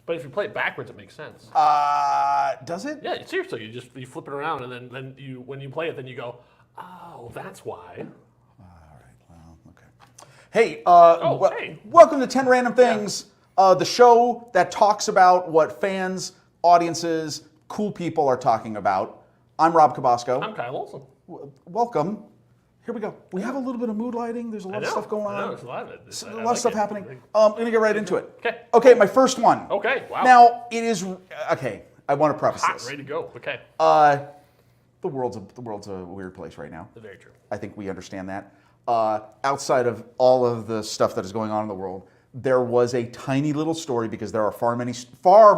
But if you play it backwards, it makes sense. Does it? Yeah, seriously. You flip it around, and then when you play it, then you go, oh, that's why. All right. Well, okay. Hey, hey. Welcome to 10 Random Things, the show that talks about what fans, audiences, cool people are talking about. I'm Rob Kubasko. I'm Kyle Olson. Welcome. Here we go. We have a little bit of mood lighting. There's a lot of stuff going on. I know, there's a lot of it. A lot of stuff happening. I'm going to get right into it. Okay. Okay, my first one. Okay, wow. Now, it is, okay, I want to preface this. Ready to go. Okay. The world's a weird place right now. Very true. I think we understand that. Outside of all of the stuff that is going on in the world, there was a tiny little story, because there are far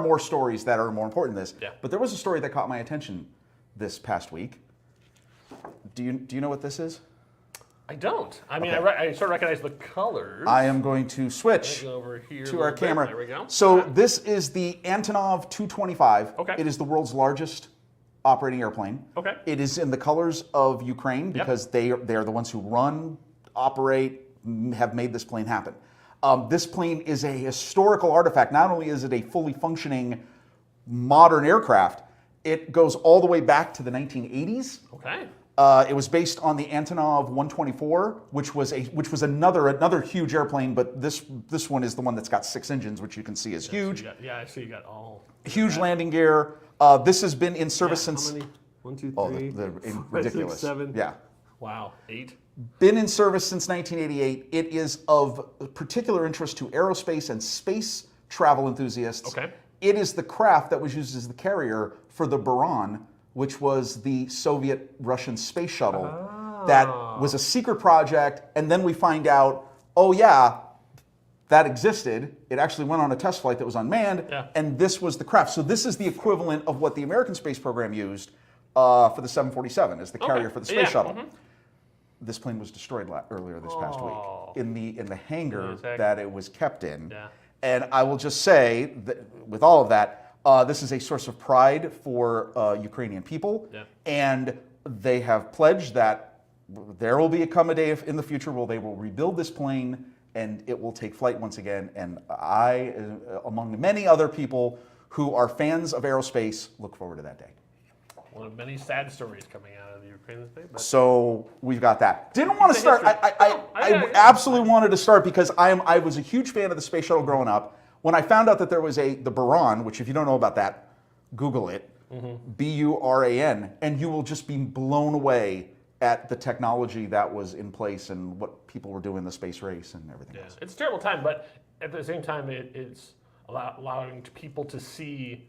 more stories that are more important than this. Yeah. But there was a story that caught my attention this past week. Do you know what this is? I don't. I mean, Okay. I sort of recognize the colors. I am going to switch Go over here to our camera. There we go. So this is the Antonov 225. Okay. It is the world's largest operating airplane. Okay. It is in the colors of Ukraine because they are the ones who run, operate, have made this plane happen. This plane is a historical artifact. Not only is it a fully functioning modern aircraft, it goes all the way back to the 1980s. Okay. It was based on the Antonov 124, which was another huge airplane, but this one is the one that's got 6 engines, which you can see is huge. So I see you got all. Huge landing gear. This has been in service since. How many? 1, 2, 3. Oh, ridiculous. 6, 7. Yeah. Wow. 8. Been in service since 1988. It is of particular interest to aerospace and space travel enthusiasts. Okay. It is the craft that was used as the carrier for the Buran, which was the Soviet-Russian space shuttle that was a secret project, and then we find out, oh yeah, that existed. It actually went on a test flight that was unmanned, and this was the craft. So this is the equivalent of what the American space program used for the 747 as the carrier for the space shuttle. Mm-hmm. This plane was destroyed earlier this past week in the hangar that it was kept in. Yeah. And I will just say that with all of that, this is a source of pride for Ukrainian people, and they have pledged that there will come a day in the future where they will rebuild this plane and it will take flight once again. And I, among many other people who are fans of aerospace, look forward to that day. One of many sad stories coming out of the Ukraine this day. So we've got that. Didn't want to start. I absolutely wanted to start because I was a huge fan of the space shuttle growing up. When I found out that there was the Buran, which if you don't know about that, Google it, Buran, and you will just be blown away at the technology that was in place and what people were doing in the space race and everything else. It's a terrible time, but at the same time, it's allowing people to see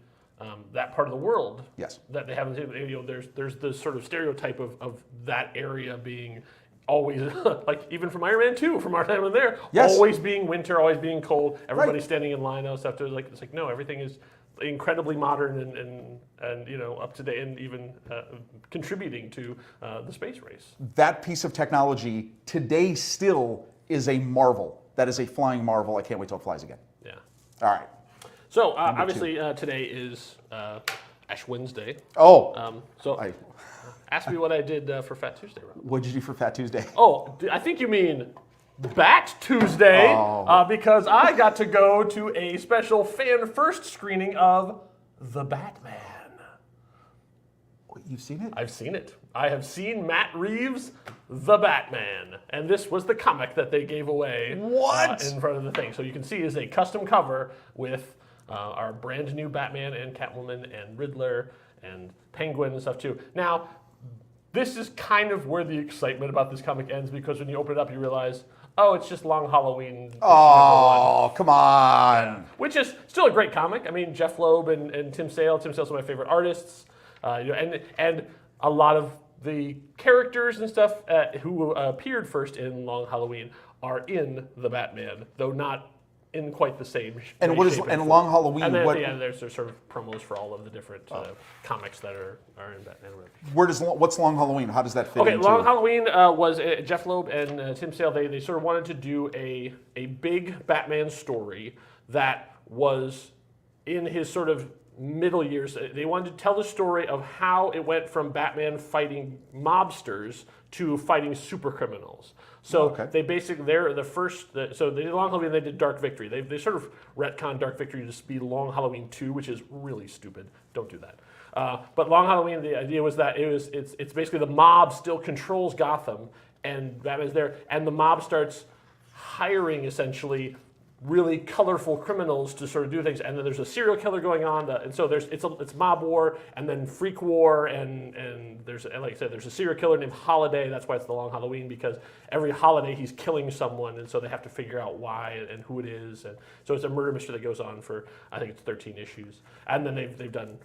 that part of the world that they haven't seen. There's this sort of stereotype of that area being always, like even from Iron Man 2, from our time in there, always being winter, always being cold, everybody standing in line and stuff. It's like, no, everything is incredibly modern and up to date, and even contributing to the space race. That piece of technology today still is a marvel. That is a flying marvel. I can't wait till it flies again. Yeah. All right. So obviously today is Ash Wednesday. Oh. Ask me what I did for Fat Tuesday, Rob. What did you do for Fat Tuesday? Oh, I think you mean Bat Tuesday, because I got to go to a special fan-first screening of The Batman. Wait, you've seen it? I've seen it. I have seen Matt Reeves' The Batman, and this was the comic that they gave away in front of the thing. So you can see it's a custom cover with our brand new Batman and Catwoman and Riddler and Penguin and stuff too. Now, this is kind of where the excitement about this comic ends, because when you open it up, you realize, oh, it's just Long Halloween. Oh, come on. Yeah. Which is still a great comic. I mean, Jeff Loeb and Tim Sale. Tim Sale's one of my favorite artists. And a lot of the characters and stuff who appeared first in Long Halloween are in The Batman, though not in quite the same and what is and Long Halloween? And then at the end, there's sort of promos for all of the different comics that are in Batman. What's Long Halloween? How does that fit? Okay, Long Halloween was Jeff Loeb and Tim Sale. They sort of wanted to do a big Batman story that was in his sort of middle years. They wanted to tell the story of how it went from Batman fighting mobsters to fighting super criminals. So they basically, they're the first, so they did Long Halloween, they did Dark Victory. They sort of retconned Dark Victory to be Long Halloween 2, which is really stupid. Don't do that. But Long Halloween, the idea was that it's basically the mob still controls Gotham, and Batman's there, and the mob starts hiring essentially really colorful criminals to sort of do things, and then there's a serial killer going on, and so it's mob war, and then freak war, and there's, like I said, there's a serial killer named Holiday. That's why it's the Long Halloween, because every holiday he's killing someone, and so they have to figure out why and who it is, and so it's a murder mystery that goes on for, I think it's 13 issues, and then they've done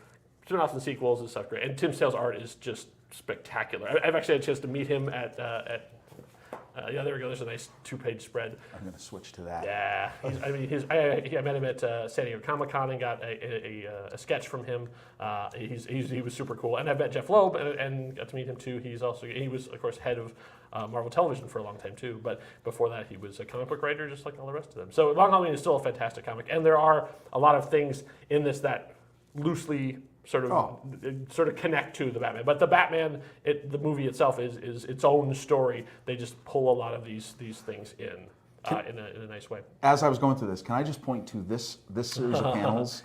spin-offs and sequels and stuff great, and Tim Sale's art is just spectacular. I've actually had a chance to meet him at yeah, there we go. There's a nice 2-page spread. I'm going to switch to that. Yeah, I met him at San Diego Comic-Con and got a sketch from him. He was super cool, and I met Jeff Loeb and got to meet him too. He was of course head of Marvel Television for a long time too. But before that, he was a comic book writer, just like all the rest of them. So Long Halloween is still a fantastic comic, and there are a lot of things in this that loosely sort of connect to the Batman, but the Batman, the movie itself is its own story. They just pull a lot of these things in a nice way. As I was going through this, can I just point to this series of panels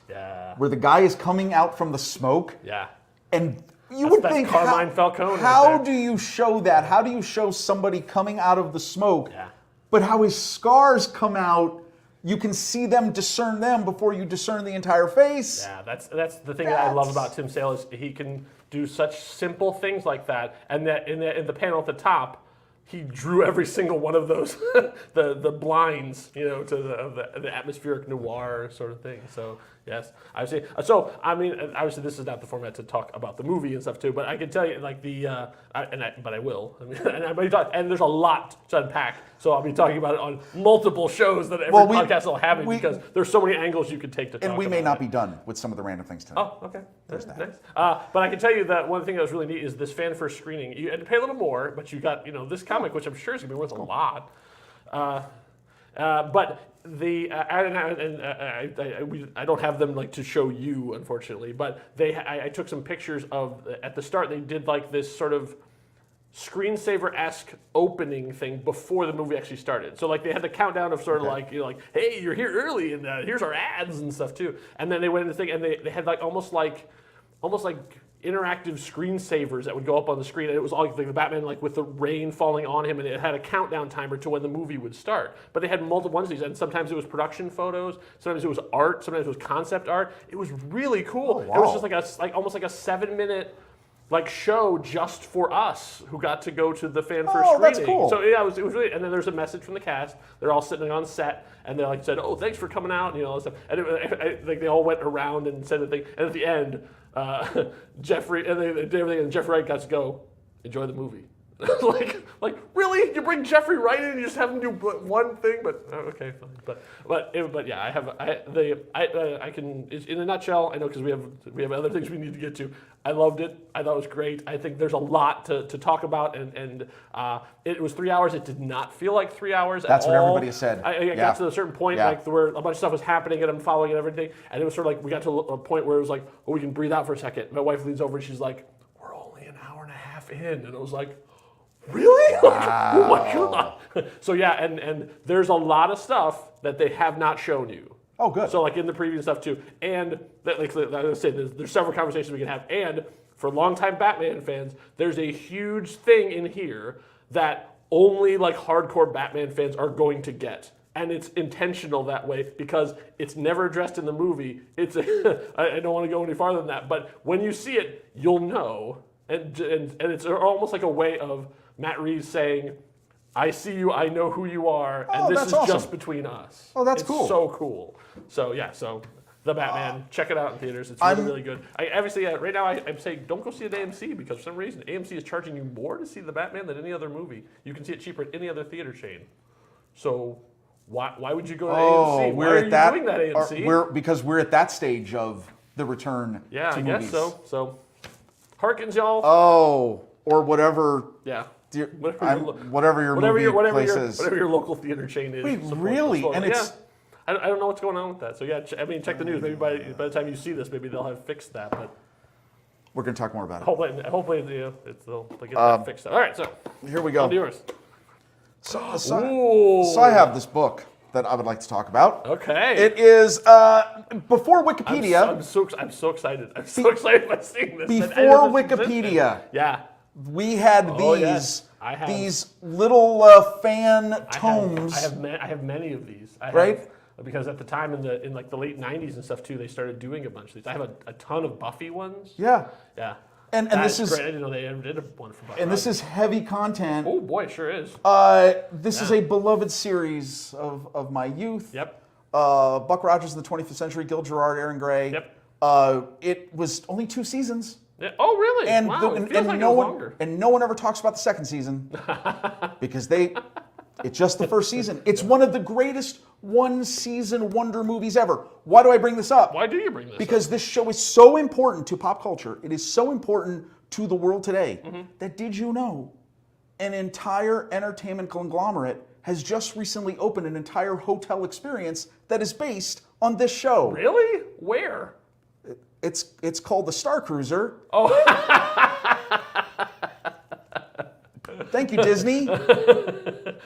where the guy is coming out from the smoke? Yeah, and would think Carmine Falcone. How do you show that? How do you show somebody coming out of the smoke? Yeah. But how his scars come out. You can see them, discern them before you discern the entire face. Yeah, that's the thing that I love about Tim Sale is he can do such simple things like that. And that in the panel at the top, he drew every single one of those the blinds, to the atmospheric noir sort of thing. So yes, obviously. So I mean, obviously this is not the format to talk about the movie and stuff too. But I can tell you, like but I will. I mean, and there's a lot to unpack. So I'll be talking about it on multiple shows that every podcast will have because there's so many angles you could take to talk about it. And we may not be done with some of the random things tonight. Oh, okay. There's that. Nice. But I can tell you that one thing that was really neat is this fan first screening. You had to pay a little more, but you got this comic, which I'm sure is going to be worth a lot. But I don't have them like to show you, unfortunately. But I took some pictures of at the start. They did like this sort of screensaver-esque opening thing before the movie actually started. So like they had the countdown of sort of like hey, you're here early, and here's our ads and stuff too. And then they went into the thing, and they had like almost like interactive screensavers that would go up on the screen, and it was all like the Batman like with the rain falling on him, and it had a countdown timer to when the movie would start. But they had multiple ones of these, and sometimes it was production photos, sometimes it was art, sometimes it was concept art. It was really cool. Oh, wow. It was just like almost like a 7-minute show just for us who got to go to the fan first screening. That's cool. So yeah, it was really, and then there's a message from the cast. They're all sitting on set, and they said, "Oh, thanks for coming out," and all this stuff. And they all went around and said the thing. And at the end, Jeffrey and Jeffrey Wright got to go enjoy the movie. like really? You bring Jeffrey Wright in and you just have him do one thing? But okay, fine. But yeah, I can in a nutshell. I know because we have other things we need to get to. I loved it. I thought it was great. I think there's a lot to talk about, and it was 3 hours. It did not feel like 3 hours at all. That's what everybody said. I got to a certain point where a bunch of stuff was happening and I'm following and everything, and it was sort of like we got to a point where it was like, oh, we can breathe out for a second. My wife leans over and she's like, we're only an hour and a half in, and it was like, really? Wow. Oh my god! So yeah, and there's a lot of stuff that they have not shown you. Oh, good. So like in the preview and stuff too, and like I said, there's several conversations we can have. And for longtime Batman fans, there's a huge thing in here that only like hardcore Batman fans are going to get. And it's intentional that way because it's never addressed in the movie. I don't want to go any farther than that, but when you see it, you'll know. And it's almost like a way of Matt Reeves saying, I see you, I know who you are, and this is awesome. Just between us. Oh, that's cool. It's so cool. So yeah, The Batman, check it out in theaters. It's really, really good. Obviously, right now I'm saying don't go see it at AMC because for some reason AMC is charging you more to see The Batman than any other movie. You can see it cheaper at any other theater chain. So why would you go to AMC? Why are you doing that, AMC? Because we're at that stage of the return to I movies. guess so. So, harkens, y'all. Oh, or whatever. Yeah. Whatever your movie place is. Whatever your local theater chain is. Wait, really? And it's I don't know what's going on with that. So yeah, check the news. Maybe by the time you see this, maybe they'll have fixed that. But we're going to talk more about it. Hopefully they'll get that fixed. All right, so here we go. On to yours. So I have this book that I would like to talk about. Okay. It is before Wikipedia. I'm so excited. I'm so excited by seeing this. Before Wikipedia. Yeah. We had these. Yes. These little fan tomes. I have many of these. Because at the time in like the late '90s and stuff too, they started doing a bunch of these. I have a ton of Buffy ones. Yeah. Yeah. And this is great. I didn't know they ever did one for Buffy. And this is heavy content. Oh boy, it sure is. This is a beloved series of my youth. Yep. Buck Rogers in the 25th Century, Gil Gerard, Aaron Gray. Yep. It was only 2 seasons. Yeah. Oh, really? And, wow, and, it feels and like no it was one longer. and no one ever talks about the second season because it's just the first season. It's one of the greatest one-season wonder movies ever. Why do I bring this up? Why do you bring this Because up? this show is so important to pop culture. It is so important to the world today that did you know an entire entertainment conglomerate has just recently opened an entire hotel experience that is based on this show. Really? Where? It's called the Star Cruiser. Oh. Thank you, Disney.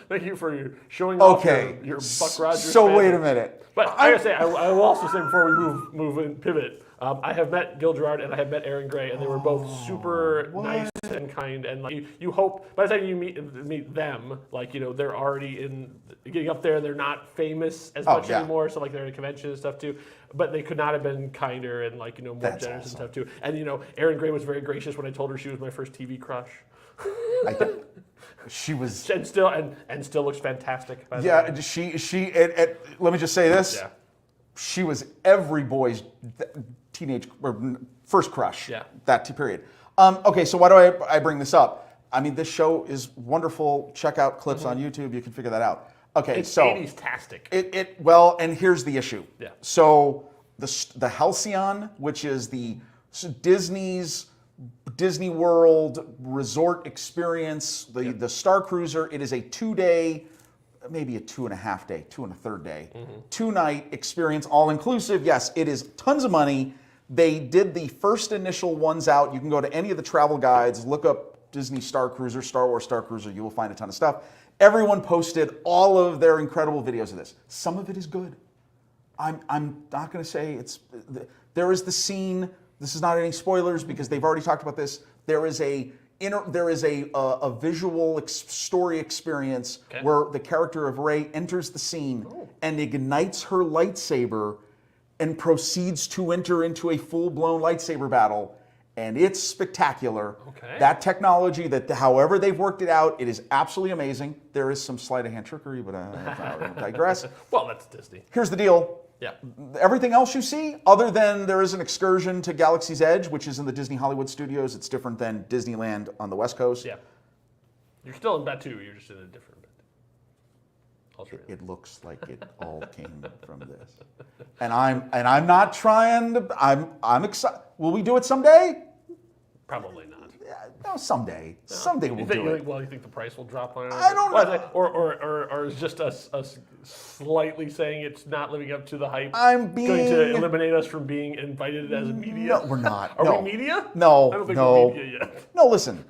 Thank you for showing off your Buck Rogers. So wait a minute. But I gotta say, I will also say before we move and pivot, I have met Gil Gerard and I have met Aaron Gray, and they were both super nice and kind. And like you hope by the time you meet them, like they're already getting up there. They're not famous as much anymore, so like they're at a convention and stuff too. But they could not have been kinder and more generous and stuff too. And Aaron Gray was very gracious when I told her she was my first TV crush. She was and still looks fantastic. By the way. She let me just say this. Yeah. She was every boy's teenage or first crush. Yeah. That period. Okay, so why do I bring this up? I mean, this show is wonderful. Check out clips on YouTube. You can figure that out. Okay, it's so 80s-tastic. Well, and here's the issue. Yeah. So the Halcyon, which is the Disney's Disney World resort experience, the Star Cruiser, it is a 2-day, maybe a 2.5 day, 2 1/3 day, 2-night experience, all inclusive. Yes, it is tons of money. They did the first initial ones out. You can go to any of the travel guides, look up Disney Star Cruiser, Star Wars Star Cruiser, you will find a ton of stuff. Everyone posted all of their incredible videos of this. Some of it is good. I'm not going to say there is the scene. This is not any spoilers because they've already talked about this. There is a visual story experience where the character of Rey enters the scene and ignites her lightsaber and proceeds to enter into a full-blown lightsaber battle. And it's spectacular. Okay. That technology, however they've worked it out, it is absolutely amazing. There is some sleight of hand trickery, but I digress. Well, that's Disney. Here's the deal. Yeah. Everything else you see, other than there is an excursion to Galaxy's Edge, which is in the Disney Hollywood Studios. It's different than Disneyland on the West Coast. Yeah. You're still in Batuu. You're just in a different bit. It looks like it all came from this. And I'm not trying to. I'm excited. Will we do it someday? Probably not. No, someday. No. Someday we'll do it. Well, you think the price will drop on it? I don't know. Or is just us slightly saying it's not living up to the hype going to eliminate us from being invited as media? No, we're not. Are we media? No. I don't think we're media yet. No, listen.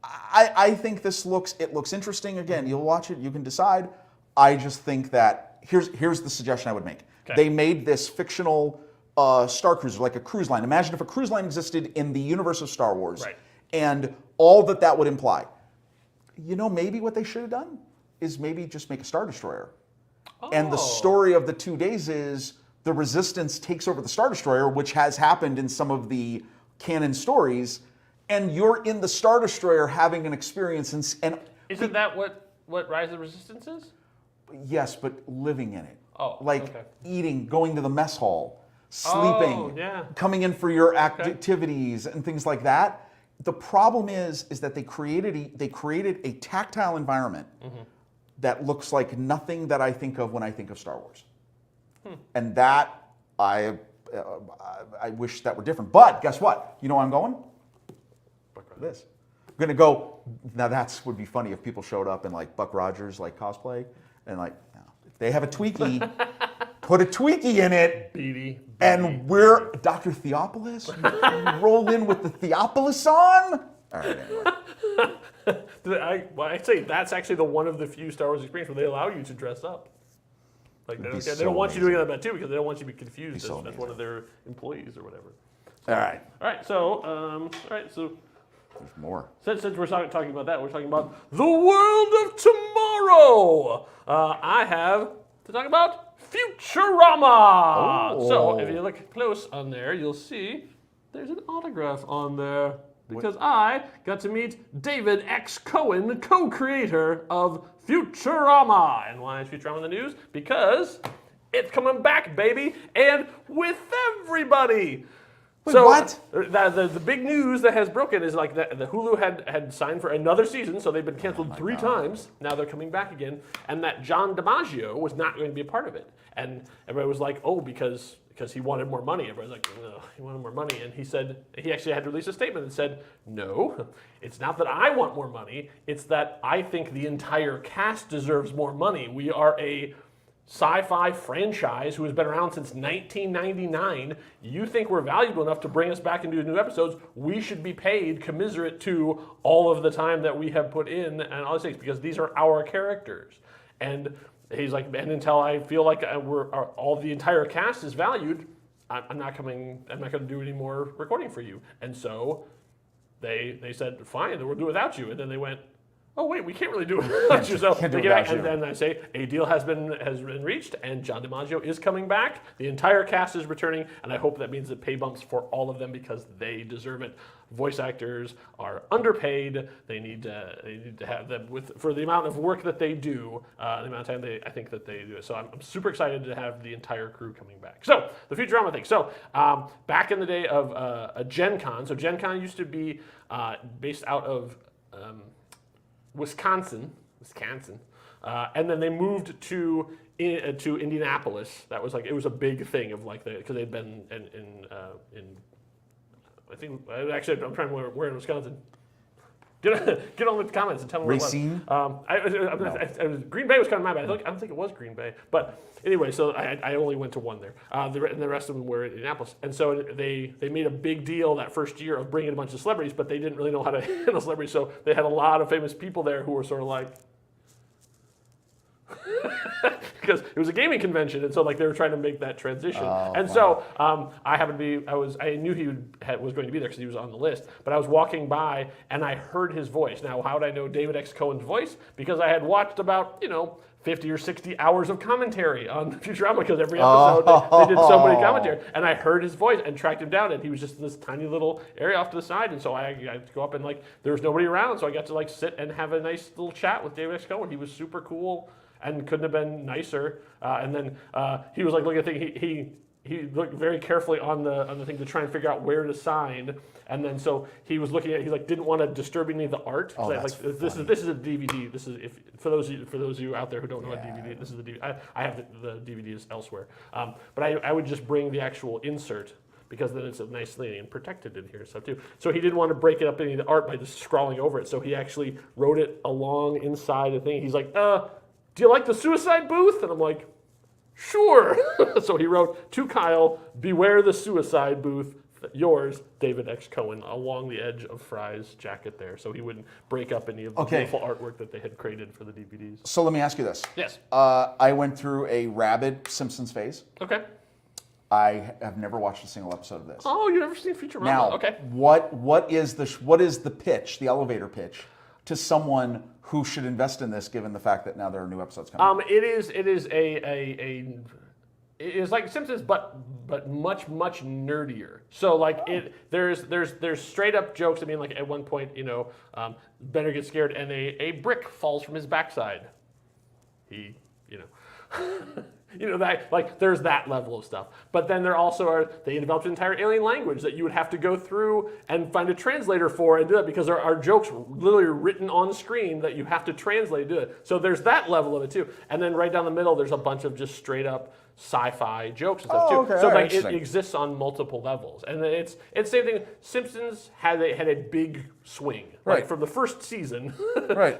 I think this looks interesting. Again, you'll watch it, you can decide. I just think that here's the suggestion I would make. Okay. They made this fictional Star Cruiser, like a cruise line. Imagine if a cruise line existed in the universe of Star Wars, and all that would imply. Maybe what they should have done is maybe just make a Star Destroyer. Oh. And the story of the 2 days is the Resistance takes over the Star Destroyer, which has happened in some of the canon stories, and you're in the Star Destroyer having an experience. And isn't that what Rise of the Resistance is? Yes, but living in it. Oh, eating, going to the mess hall, sleeping, coming in for your activities and things like that. The problem is that they created a tactile environment that looks like nothing that I think of when I think of Star Wars. And that I wish that were different. But guess what? You know where I'm going? This. I'm gonna go. Now would be funny if people showed up in like Buck Rogers cosplay and They have a Tweaky. Put a Tweaky in it. Beady. And we're Dr. Theopolis. You roll in with the Theopolis on. All right, anyway. I'd say that's actually one of the few Star Wars experiences where they allow you to dress up. Like they don't want you doing that too because they don't want you to be confused as one of their employees or whatever. All right. So there's more. Since we're talking about that, we're talking about the world of tomorrow. I have to talk about Futurama. Oh. So if you look close on there, you'll see there's an autograph on there because I got to meet David X. Cohen, co-creator of Futurama. And why is Futurama in the news? Because it's coming back, baby, and with everybody. Wait, so what? The big news that has broken is like the Hulu had signed for another season, so they've been canceled 3 times. Now they're coming back again, and that John DiMaggio was not going to be a part of it. And everybody was like, oh, because he wanted more money. Everybody's like, no, he wanted more money. And he said, he actually had to release a statement that said, no, it's not that I want more money. It's that I think the entire cast deserves more money. We are a sci-fi franchise who has been around since 1999. You think we're valuable enough to bring us back and do new episodes? We should be paid commensurate to all of the time that we have put in and all these things because these are our characters. And he's like, and until I feel like all the entire cast is valued, I'm not going to do any more recording for you. And so they said, fine, then we'll do it without you. And then they went, oh wait, we can't really do it without you. So they get back, and then I say a deal has been reached, and John DiMaggio is coming back. The entire cast is returning, and I hope that means that pay bumps for all of them because they deserve it. Voice actors are underpaid. They need to have them for the amount of work that they do, the amount of time I think that they do it. So I'm super excited to have the entire crew coming back. So the Futurama thing. So back in the day of a Gen Con. So Gen Con used to be based out of Wisconsin, and then they moved to Indianapolis. That was it was a big thing of because they'd been in I think actually I'm trying to where in Wisconsin. Get on with the comments and tell me where Racine? it was. Green Bay was kind of my bad. I don't think it was Green Bay, but anyway, so I only went to one there. And the rest of them were in Indianapolis, and so they made a big deal that first year of bringing a bunch of celebrities, but they didn't really know how to handle celebrities, so they had a lot of famous people there who were sort of like. Because it was a gaming convention, and so they were trying to make that transition. So I knew he was going to be there because he was on the list. But I was walking by and I heard his voice. Now, how did I know David X. Cohen's voice? Because I had watched about 50 or 60 hours of commentary on Futurama because every episode they did so many commentary, and I heard his voice and tracked him down, and he was just in this tiny little area off to the side, and so I had to go up and there was nobody around, so I got to sit and have a nice little chat with David X. Cohen. He was super cool. And couldn't have been nicer. And then he was looking at the thing. He looked very carefully on the thing to try and figure out where to sign. And then so he was looking at. He didn't want to disturb any of the art. Oh, that's this is a DVD. This is for those of you out there who don't know a DVD. This is the DVD. I have the DVDs elsewhere. But I would just bring the actual insert. Because then it's a nice thing and protected in here and stuff too. So he didn't want to break it up any of the art by just scrawling over it. So he actually wrote it along inside the thing. He's like, do you like the suicide booth? And I'm like, sure. So he wrote, to Kyle, beware the suicide booth, yours, David X. Cohen, along the edge of Fry's jacket there. So he wouldn't break up any of the beautiful artwork that they had created for the DVDs. So let me ask you this. Yes. I went through a rabid Simpsons phase. Okay. I have never watched a single episode of this. Oh, you've never seen Futurama? Now, okay. What is the pitch, the elevator pitch, to someone who should invest in this, given the fact that now there are new episodes coming? It is like Simpsons, but much nerdier. So there's straight up jokes. I mean, at one point, Bender gets scared and a brick falls from his backside. There's that level of stuff. But then there also they developed an entire alien language that you would have to go through and find a translator for and do that because there are jokes literally written on screen that you have to translate to do it. So there's that level of it too. And then right down the middle, there's a bunch of just straight up sci-fi jokes and stuff too. Okay, So right, like it exists on multiple levels, and it's the same thing. Simpsons had a big swing, like from the first season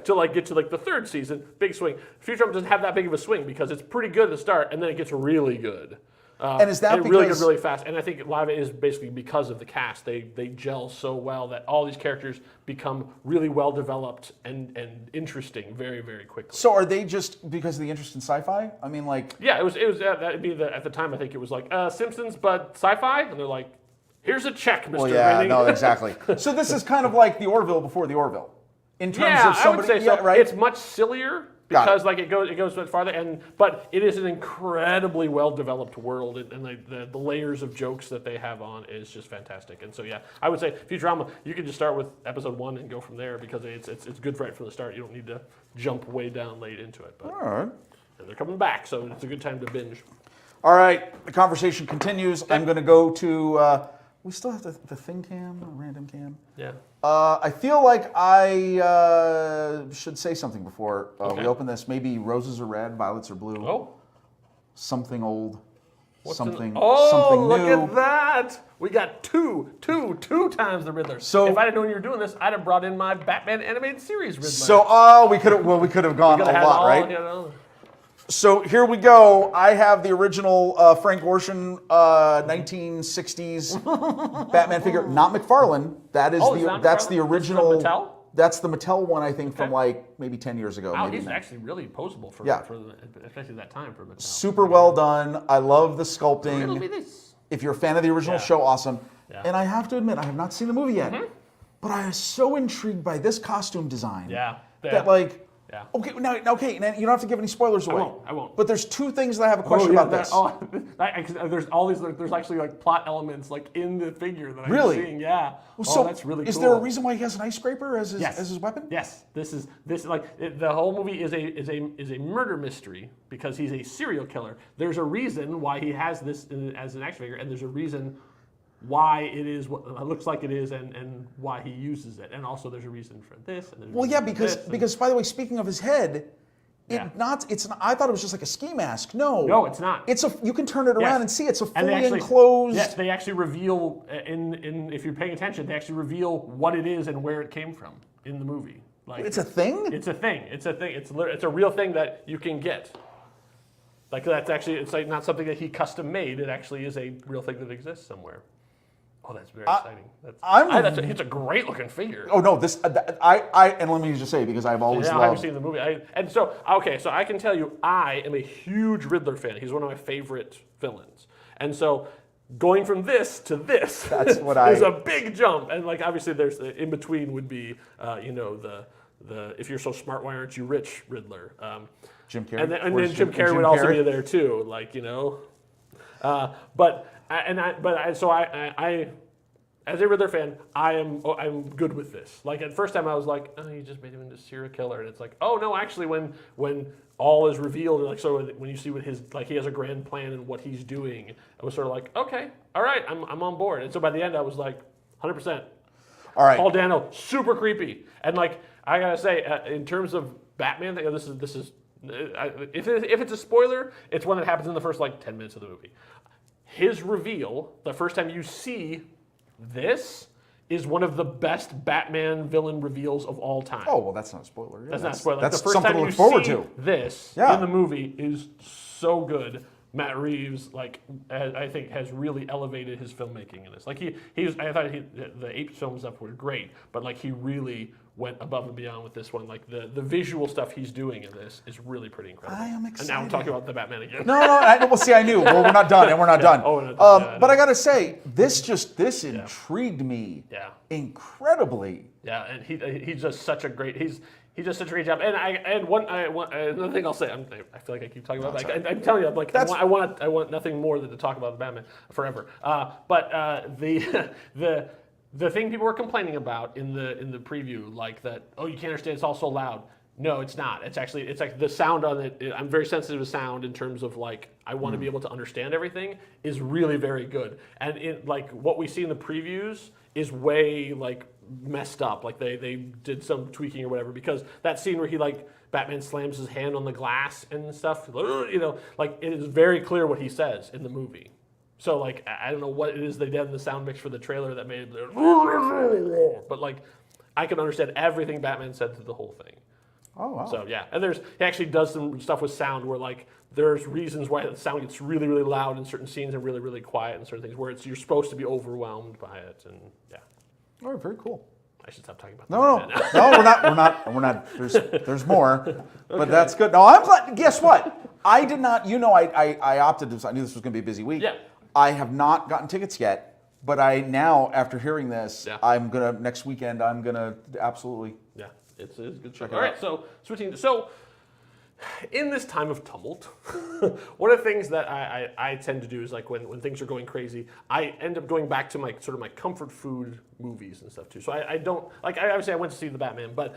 to like get to like the third season, big swing. Futurama doesn't have that big of a swing because it's pretty good at the start, and then it gets really good. And is that because really good, really fast? And I think a lot of it is basically because of the cast. They gel so well that all these characters become really well developed and interesting very, very quickly. So are they just because of the interest in sci-fi? I mean, like yeah, it was that'd be at the time I think it was like Simpsons but sci-fi, and they're like, here's a check, Mr. Well, yeah, Rainey. no, exactly. So this is kind of like the Orville before the Orville, in terms of somebody. I would say so. Right? It's much sillier. Because like it goes much farther, but it is an incredibly well developed world, and the layers of jokes that they have on is just fantastic. And so yeah, I would say Futurama, you can just start with episode 1 and go from there because it's good right from the start. You don't need to jump way down late into it. But, all right. And they're coming back, so it's a good time to binge. All right, the conversation continues. I'm going to go to. We still have the thing cam, random cam. Yeah. I feel like I should say something before we open this. Maybe roses are red, violets are blue. Oh. Something old. Something new. Look at that! We got two times the Riddler. So if I'd have known you were doing this, I'd have brought in my Batman animated series Riddler. So we could have gone a lot, right? You know. So here we go. I have the original Frank Gorshin 1960s Batman figure, not McFarlane. That is that's the original. That's the Mattel? That's the Mattel one, I think, from like maybe 10 years ago. Wow, he's actually really posable for especially that time for Mattel. Super well done. I love the sculpting. It'll be this. If you're a fan of the original show, awesome. Yeah. And I have to admit, I have not seen the movie yet, but I was so intrigued by this costume design. That like. Yeah. Okay, now you don't have to give any spoilers away. I won't. But there's two things that I have a question about this. There's all these. There's actually like plot elements like in the figure that really? I'm seeing. Yeah. Well, so that's really cool. Is there a reason why he has an ice scraper as his weapon? Yes. The whole movie is a murder mystery because he's a serial killer. There's a reason why he has this as an action figure, and there's a reason why it is what it looks like it is and why he uses it. And also there's a reason for this. And because by the way, speaking of his head, I thought it was just like a ski mask. No, it's not. You can turn it around and see it's a fully enclosed. Yes, they actually reveal in if you're paying attention, they actually reveal what it is and where it came from in the movie. Like it's a thing? It's a thing. It's a real thing that you can get. Like it's like not something that he custom made. It actually is a real thing that exists somewhere. Oh, that's very exciting. It's a great looking figure. Oh no, this and let me just say because I've always loved. I haven't seen the movie, so I can tell you I am a huge Riddler fan. He's one of my favorite villains, and so going from this to this is a big jump. And like obviously there's in between would be the if you're so smart why aren't you rich Riddler. Jim Carrey. And then Jim Carrey would also be there too, like I as a Riddler fan, I'm good with this. Like at first time I was like, oh, you just made him into a serial killer, and it's like, oh no, actually when all is revealed, like so when you see what he has a grand plan and what he's doing, I was sort of like, okay, all right, I'm on board. And so by the end I was like, 100%. All right. Paul Dano, super creepy, and like I gotta say, in terms of Batman, this is. If it's a spoiler, it's one that happens in the first like 10 minutes of the movie. His reveal, the first time you see this, is one of the best Batman villain reveals of all time. Oh, well, that's not a spoiler. That's not a spoiler. That's the first something time to look forward to. This in the movie is so good. Matt Reeves, I think, has really elevated his filmmaking in this. Like I thought the Ape film stuff were great, but like he really went above and beyond with this one. Like the visual stuff he's doing in this is really pretty incredible. I am excited. And now I'm talking about the Batman again. No. Well, see, I knew. Well, we're not done, and we're not done. Oh, we're not done. But I gotta say, this intrigued me. Yeah. Incredibly. Yeah, and he's just such a great. He does such a great job. And another thing I'll say, I feel like I keep talking about that. I'm telling you, like I want nothing more than to talk about the Batman forever. But the thing people were complaining about in the preview, like that, oh, you can't understand, it's all so loud. No, it's not. It's like the sound on it. I'm very sensitive to sound in terms of like I want to be able to understand everything is really very good. And like what we see in the previews is way like messed up. Like they did some tweaking or whatever, because that scene where he Batman slams his hand on the glass and stuff, like it is very clear what he says in the movie. So like I don't know what it is they did in the sound mix for the trailer that made it, but like I can understand everything Batman said through the whole thing. Oh wow. So yeah, and he actually does some stuff with sound where like there's reasons why the sound gets really, really loud in certain scenes and really, really quiet in certain things where you're supposed to be overwhelmed by it, and yeah. All right, very cool. I should stop talking about that. No, we're not. There's more, but that's good. No, I'm glad. Guess what? I did not. I opted to. I knew this was going to be a busy week. Yeah. I have not gotten tickets yet, but I now, after hearing this, I'm gonna next weekend. I'm gonna absolutely. Yeah, it's a good show. All right, so switching. So, in this time of tumult, one of the things that I tend to do is like when things are going crazy, I end up going back to my sort of my comfort food movies and stuff too. So I don't obviously I went to see the Batman, but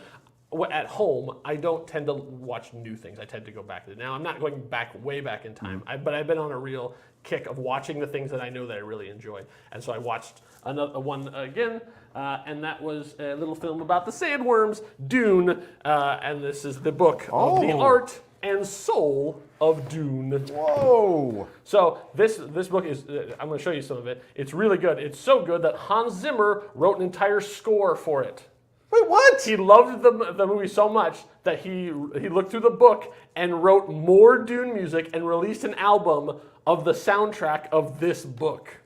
at home I don't tend to watch new things. I tend to go back to it. Now I'm not going way back in time, but I've been on a real kick of watching the things that I know that I really enjoy, and so I watched another one again. And that was a little film about the sandworms, Dune, and this is the book of the art and soul of Dune. Whoa! So this book is, I'm going to show you some of it. It's really good. It's so good that Hans Zimmer wrote an entire score for it. Wait, what? He loved the movie so much that he looked through the book and wrote more Dune music and released an album of the soundtrack of this book.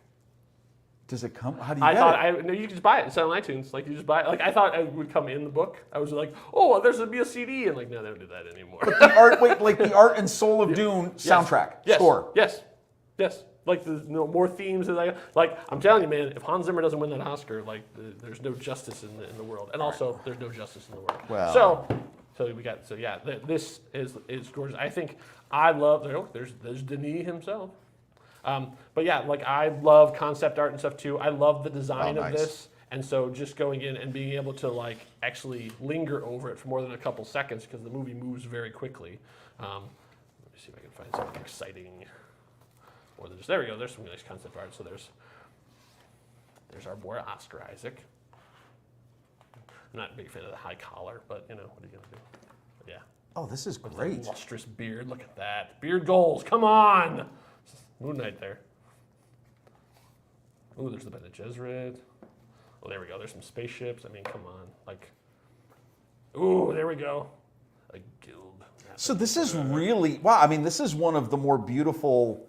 Does it come? How do you get it? No, you can just buy it. It's on iTunes. Like you just buy it. Like I thought it would come in the book. I was like, oh, there's gonna be a CD, and like no, they don't do that anymore. But the art, like the art and soul of Dune soundtrack score. Yes. Like the more themes that like. I'm telling you, man. If Hans Zimmer doesn't win that Oscar, like there's no justice in the world, and also there's no justice in the world. Well. This is gorgeous. I think I love. There's Denis himself. But yeah, like I love concept art and stuff too. I love the design of this, and so just going in and being able to like actually linger over it for more than a couple seconds because the movie moves very quickly. Let me see if I can find something exciting. Or there we go. There's some nice concept art. So there's our boy Oscar Isaac. I'm not a big fan of the high collar, but what are you gonna do? But yeah. Oh, this is great. With lustrous beard. Look at that. Beard goals. Come on. Moon Knight there. Ooh, there's the Bene Gesserit. Oh, there we go. There's some spaceships. I mean, come on. Like, ooh, there we go. A guild. So this is really, wow, I mean, this is one of the more beautiful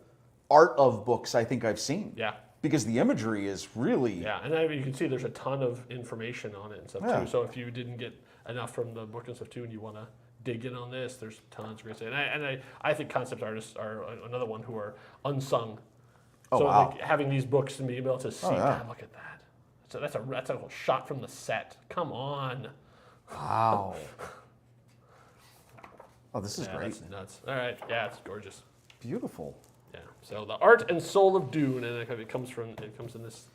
art of books I think I've seen. Yeah. Because the imagery is really... Yeah, and you can see there's a ton of information on it and stuff too. So if you didn't get enough from the book and stuff too, and you want to dig in on this, there's tons of great stuff. And I think concept artists are another one who are unsung. Oh, so wow. like having these books and being able to see, God, look at that. So that's a shot from the set. Come on. Wow. Oh, this is great. That's nuts. All right, yeah, it's gorgeous. Beautiful. Yeah. So the art and soul of Dune, and it comes in this.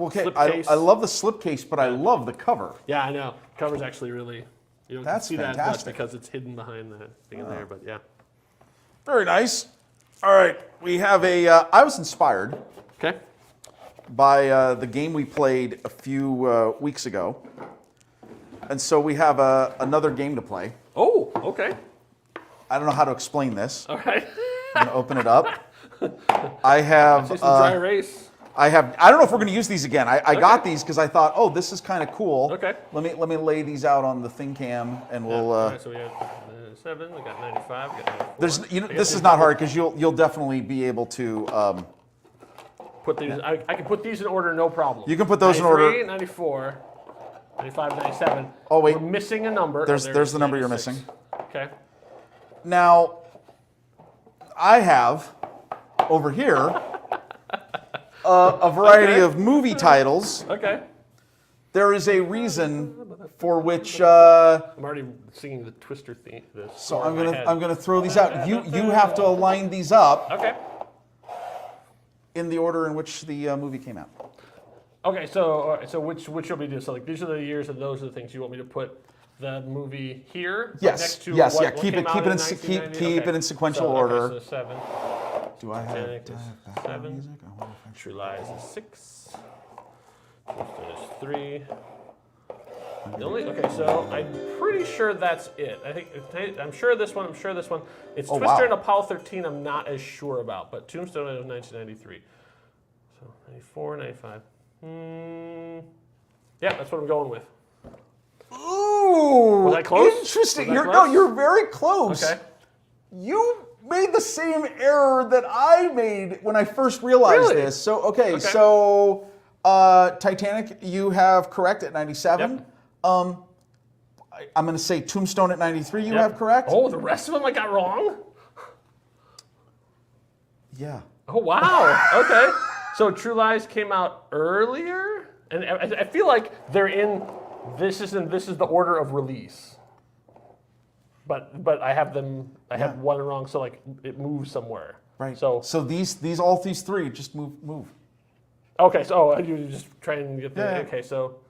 Okay, I love the slipcase, but I love the cover. Yeah, I know. Cover's actually really. You don't That's see fantastic. that much because it's hidden behind the thing in there, but yeah. Very nice. All right, we have I was inspired by the game we played a few weeks ago. And so we have another game to play. Oh, okay. I don't know how to explain this. All right. I'm going to open it up. I have... some dry erase. I don't know if we're going to use these again. I got these because I thought, oh, this is kind of cool. Okay. Let me lay these out on the thing cam, and we'll. All right, so we have 7. We got 95. We got 94. This is not hard because you'll definitely be able to. Put these. I can put these in order, no problem. You can put those in order. 94, 95, 97. Oh wait, we're missing a number. There's the number you're missing. Okay. Now, I have over here. A variety of movie titles. Okay. There is a reason for which. I'm already singing the Twister theme. So I'm gonna throw these out. You have to align these up. Okay. In the order in which the movie came out. Okay, so which will we do? So like these are the years and those are the things you want me to put the movie here. Yes. Next to Yes. what Keep came out it in sequential order. Okay, so 7. Do I have Titanic is background 7. music? True Lies is 6. Tombstone is 3. Okay, so I'm pretty sure that's it. I'm sure this one. It's Twister and Apollo 13. I'm not as sure about, but Tombstone is 1993. So 94, 95. Yeah, that's what I'm going with. Ooh, was I close? Interesting. You're very close. Okay. You made the same error that I made when I first realized this. So so Titanic, you have correct at 97. Yep. I'm going to say Tombstone at 93. You have correct. Oh, the rest of them I got wrong. Yeah. Oh wow. Okay. So True Lies came out earlier, and I feel like they're in. This is the order of release. But I have them. I have one wrong, so like it moves somewhere. Right. So these three just move. Okay. So you just try and get the. Yeah. Okay. So.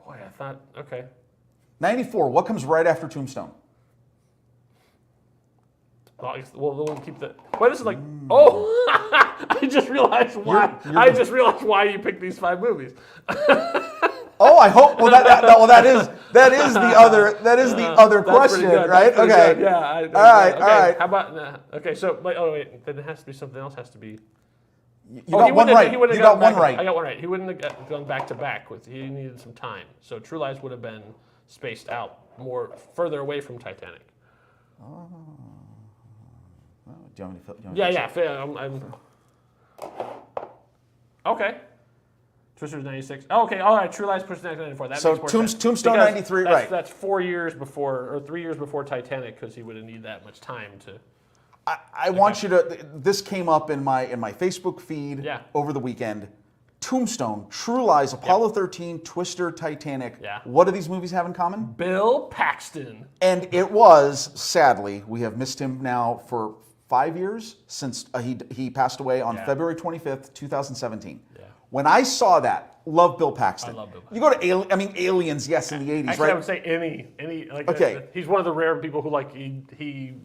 Boy, I thought. Okay. 94. What comes right after Tombstone? Well, we'll keep the. Wait, this is like. Oh, I just realized why. I just realized why you picked these 5 movies. Oh, I hope. Well, that is the other question, right? Okay. Good. Yeah. All right. How about? Okay. So, wait. Then it has to be something else. Has to be. You got one right. You got one right. I got one right. He wouldn't have gone back to back with. He needed some time. So True Lies would have been spaced out further away from Titanic. Oh. Do you want me to Yeah. Okay. Twister's 96. Oh, okay. All right. True Lies pushed 94. That so makes more sense. Tombstone 93, right? That's 4 years before, or 3 years before Titanic, because he would have needed that much time to. I want you to. This came up in my Facebook feed over the weekend. Tombstone, True Lies, Apollo 13, Twister, Titanic. Yeah. What do these movies have in common? Bill Paxton. And it was, sadly, we have missed him now for 5 years since he passed away on February 25th, 2017. Yeah. When I saw that, love Bill Paxton. I love Bill Paxton. You go to Aliens, yes, in the 80s, Actually, right? I would say any like he's one of the rare people who like he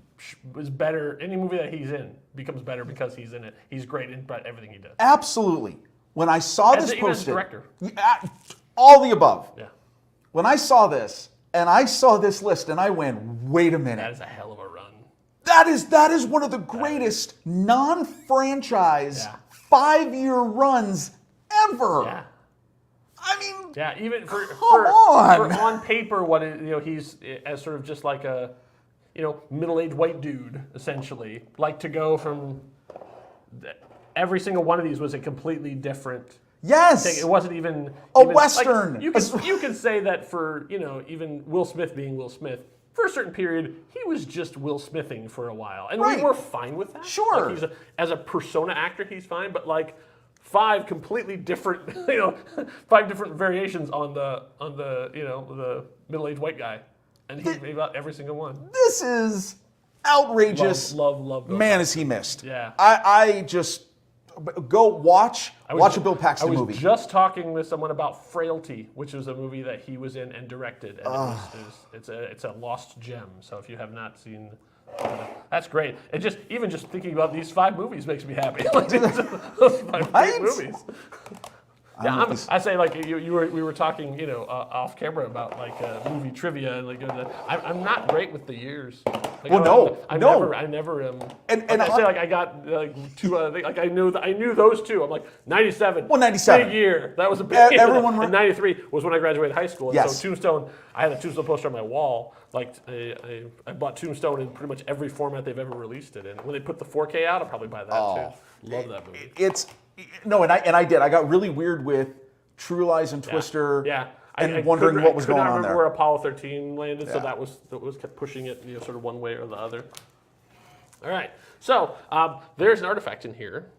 was better. Any movie that he's in becomes better because he's in it. He's great in everything he does. Absolutely. When I saw this posted, even as a director. All the above. Yeah. When I saw this and I saw this list and I went, wait a minute. That is a hell of a run. That is one of the greatest non-franchise 5-year runs ever. Yeah. I mean, even for on. on paper, he's as sort of just like a middle-aged white dude essentially. Like to go from every single one of these was a completely different. Yes. thing. It wasn't even a Western. Like, you can say that for even Will Smith being Will Smith. For a certain period, he was just Will Smithing for a while, and we were fine with that. Sure. Like as a persona actor, he's fine, but like 5 completely different, 5 different variations on the middle-aged white guy, and he made about every single one. This is outrageous. Love. Man, is he missed? Yeah. I just go watch a Bill Paxton movie. I was just talking with someone about Frailty, which was a movie that he was in and directed, and it's a lost gem. So if you have not seen, that's great. And just thinking about these 5 movies makes me happy. Like, those 5 great movies. Yeah, I say like we were talking, off camera about like movie trivia and like I'm not great with the years. Like, I never am. And I say like I got like 2 other things. Like I knew those 2. I'm like 97. Well, 97. Big year. That was a big year. Everyone. And 93 was when I graduated high school. And yes. So Tombstone, I had a Tombstone poster on my wall. Like I bought Tombstone in pretty much every format they've ever released it in. When they put the 4K out, I'll probably buy that too. Love that movie. I did. I got really weird with True Lies and Twister. Yeah. And wondering what was going on there. I remember where Apollo 13 landed, so that was kept pushing it, sort of one way or the other. All right. So there's an artifact in here.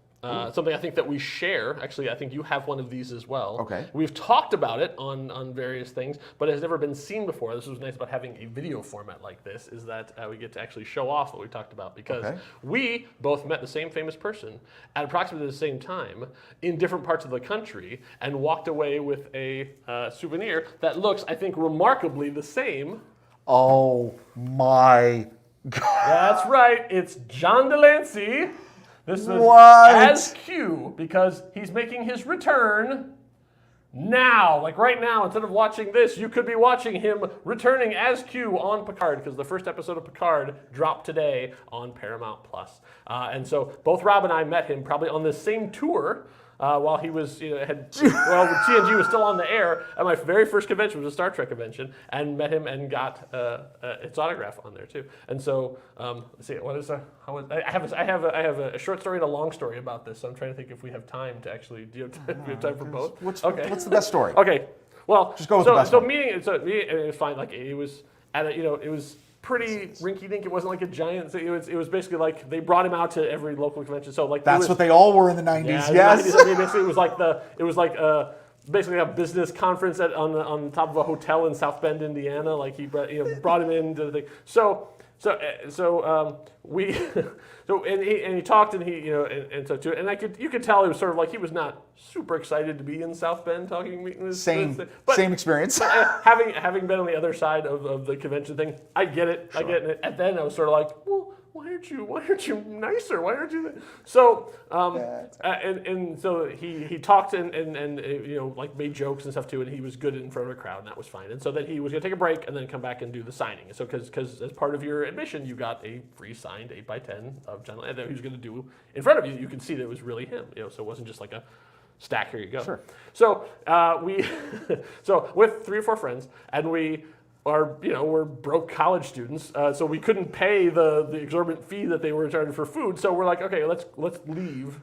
Something I think that we share. Actually, I think you have one of these as well. Okay. We've talked about it on various things, but it has never been seen before. This was nice about having a video format like this, is that we get to actually show off what we talked about, because we both met the same famous person at approximately the same time in different parts of the country and walked away with a souvenir that looks, I think, remarkably the same. Oh my God. That's right. It's John Delancey. This is as Q, because he's making his return now, like right now, instead of watching this, you could be watching him returning as Q on Picard, because the first episode of Picard dropped today on Paramount Plus. And so both Rob and I met him probably on this same tour. While he was, TNG was still on the air, at my very first convention was a Star Trek convention, and met him and got its autograph on there too. And so, let's see, I have a short story and a long story about this. So I'm trying to think if we have time to actually. Do you have time for both? What's the best story? Okay, well, just go with the best one. Meeting, it was fine. Like it was at it was pretty rinky-dink. It wasn't like a giant. It was basically like they brought him out to every local convention. So like that's what they all were in the 90s. Yeah, yes. Basically, it was like basically a business conference on top of a hotel in South Bend, Indiana. Like he brought him into the thing. So he talked and you could tell he was sort of like he was not super excited to be in South Bend talking. Same experience. having been on the other side of the convention thing, I get it. Sure. I get it. And then I was sort of like, well, why aren't you nicer? Why aren't you? So and so he talked and like made jokes and stuff too, and he was good in front of a crowd, and that was fine. And so then he was gonna take a break and then come back and do the signing. So because as part of your admission, you got a free signed 8x10 of John, and that he was gonna do in front of you. You could see that it was really him. So it wasn't just like a stack. Here you go. Sure. So so with 3 or 4 friends, and we're broke college students, so we couldn't pay the exorbitant fee that they were charging for food. So we're like, okay, let's leave.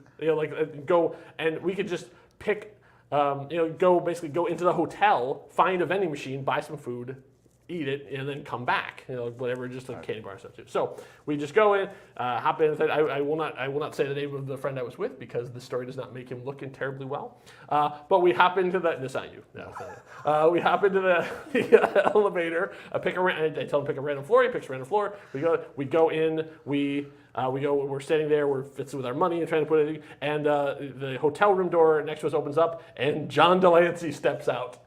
Go, and we could just pick, go into the hotel, find a vending machine, buy some food, eat it, and then come back. Whatever, just a candy bar stuff too. So we just go in, hop in. I will not say the name of the friend I was with because the story does not make him look in terribly well. But we hop into the. It's not you. No, it's not you. We hop into the elevator. I tell him to pick a random floor. He picks a random floor. We go in. We're standing there. We're fitzing with our money and trying to put it in. And the hotel room door next to us opens up, and John Delancey steps out.